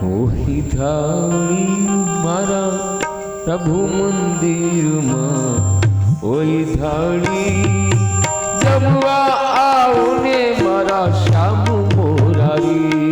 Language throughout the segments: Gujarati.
ઓહી થાળી મારા પ્રભુ મંદિરમાં, ઓહી થાળી જમવા આવો ને મારા શ્યામ મોરારી.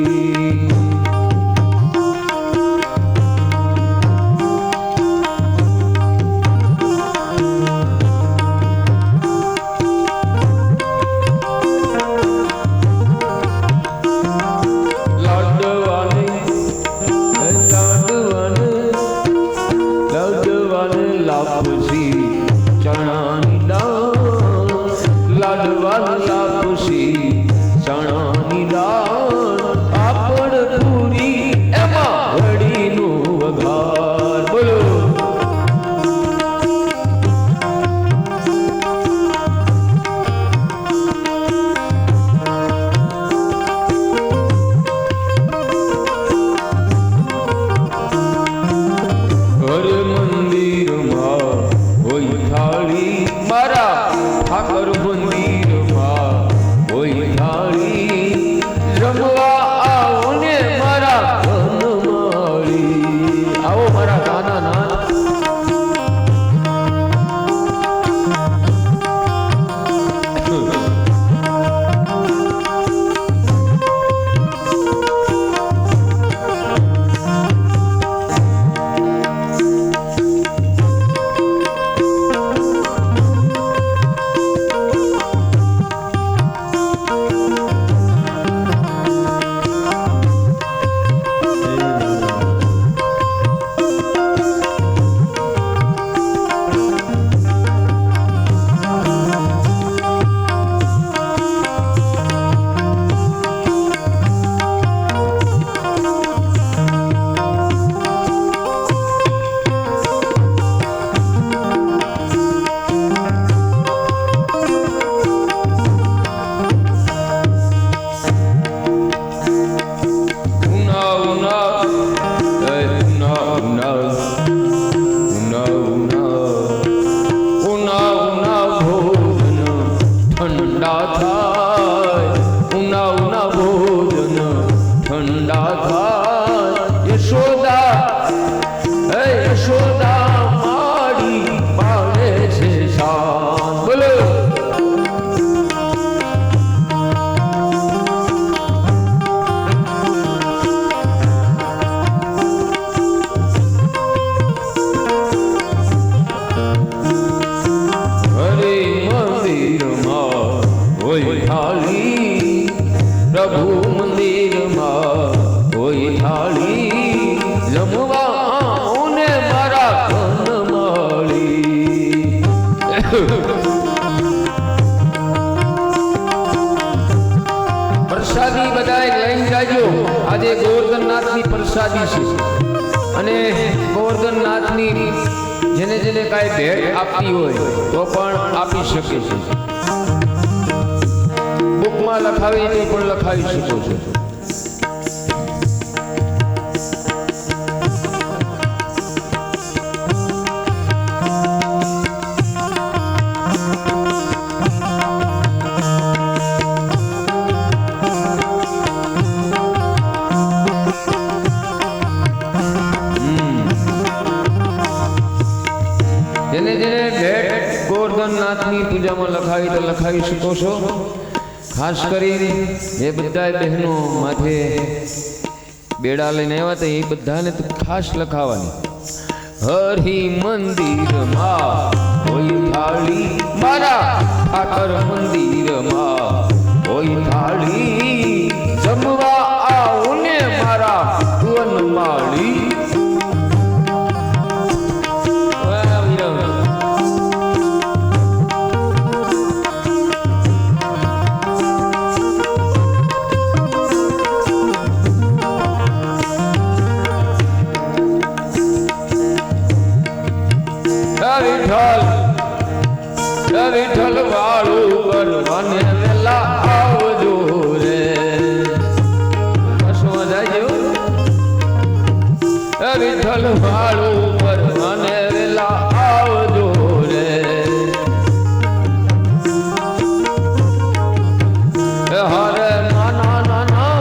પ્રસાદી બધાય લઈને જાજો. આજે ગોવર્ધનનાથની પ્રસાદી છે અને ગોવર્ધનનાથની જેને જેને કાંઈ ભેટ આપવી હોય તો પણ આપી શકે છે. બુકમાં લખાવી તે પણ લખાવી શકો છો. જેને જેને ભેટ ગોવર્ધનનાથની પૂજામાં લખાવી તો લખાવી શકો છો. ખાસ કરીને એ બધા બહેનો માથે બેડા લઈને આવ્યા હતા એ બધાને તો ખાસ લખાવાની. હરિ મંદિરમાં હોય થાળી મારા ઠાકર મંદિરમાં હોય થાળી જમવા આવો ને મારા વનમાળી. વિઠ્ઠલ વાળું કરવાને વેલા આવજો રે. બસમાં જાયજો. વિઠ્ઠલ વાળું કરવાને વેલા આવજો રે. હરે નાના નાના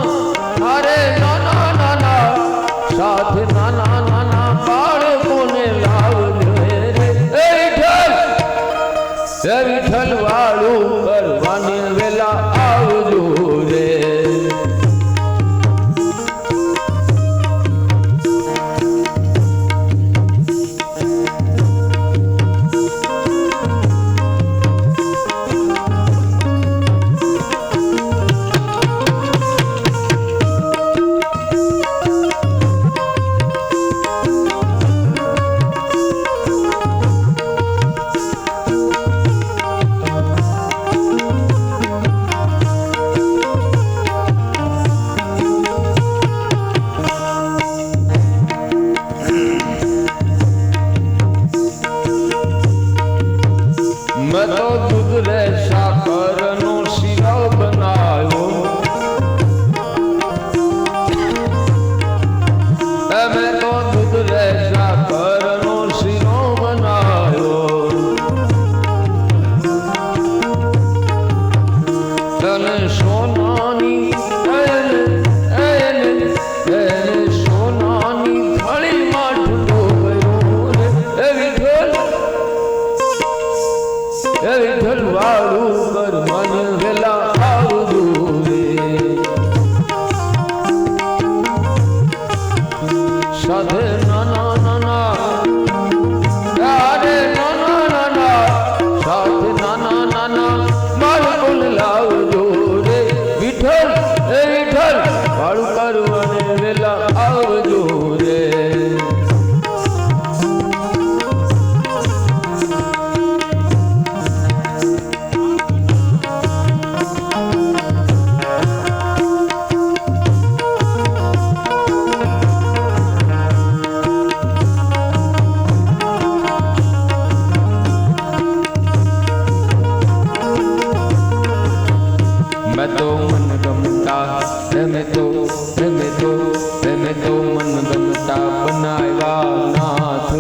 મેં તો મન ગમતા બનાવ્યા નાથ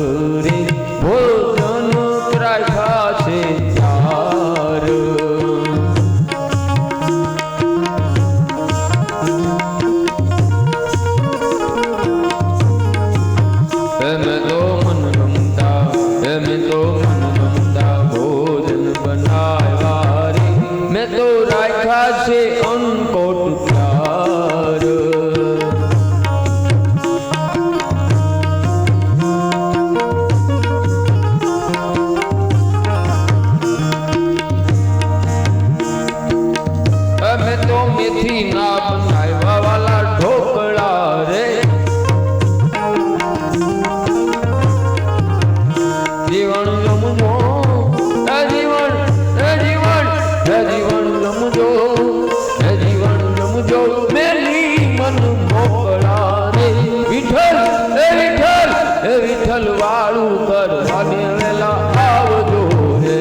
રે ભોજન રાખ્યા છે ચાર મેં તો મન ગમતા ભોજન બનાવ્યા રે મેં તો રાખ્યા છે અનકોટ પ્યાર મેં તો મેથી ના બનાવ્યા વાલા ઢોકળા રે જીવન જમજો જીવન જમજો મેલી મન મોકળા રે વિઠ્ઠલ વાળું કરવા વેલા આવજો રે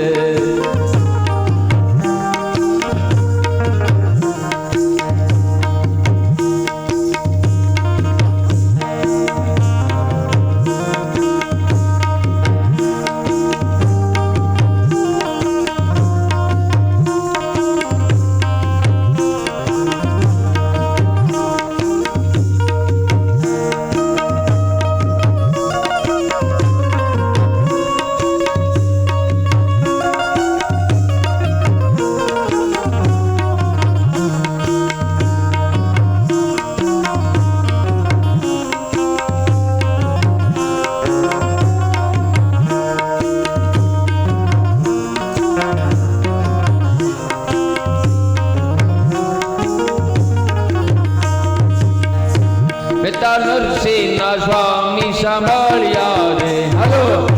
બેટા નરસિંહના સ્વામી સાંભળ્યા રે હાલો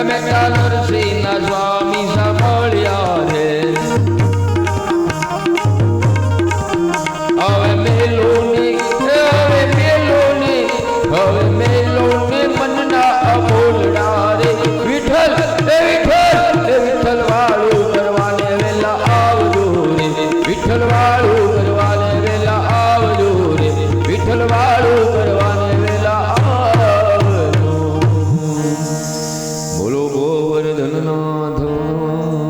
બેટા